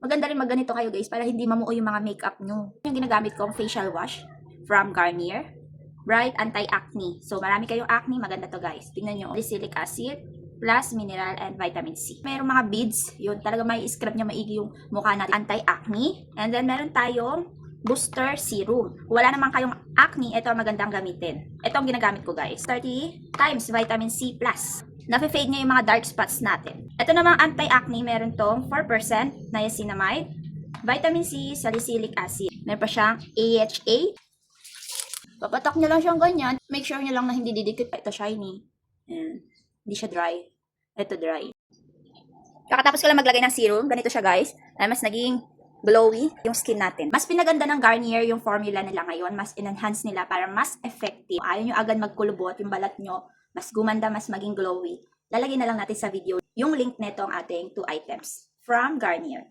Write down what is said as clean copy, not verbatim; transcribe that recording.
Maganda rin magganito kayo guys para hindi mamuo yung mga makeup nyo. Yung ginagamit kong facial wash from Garnier. Bright Anti-Acne. So marami kayong acne, maganda to guys. Tingnan nyo. Salicylic acid plus mineral and vitamin C. Mayroong mga beads. Yun, talaga may scrub niya maigi yung mukha natin. Anti-acne. And then meron tayong booster serum. Kung wala naman kayong acne, ito ang magandang gamitin. Ito ang ginagamit ko guys. 30 times vitamin C plus. Nafe-fade niya yung mga dark spots natin. Ito namang anti-acne, meron tong 4% niacinamide, vitamin C, salicylic acid. Meron pa siyang AHA. Papatak nyo lang siyang ganyan. Make sure nyo lang na hindi didikit pa. Ito shiny. Ayan. Hindi siya dry. Ito dry. Kakatapos ko lang maglagay ng serum. Ganito siya guys. Ay, mas naging glowy yung skin natin. Mas pinaganda ng Garnier yung formula nila ngayon. Mas in-enhance nila para mas effective. Ayaw nyo agad magkulubot yung balat nyo. Mas gumanda, mas maging glowy. Lalagay na lang natin sa video yung link nito ang ating 2 items from Garnier.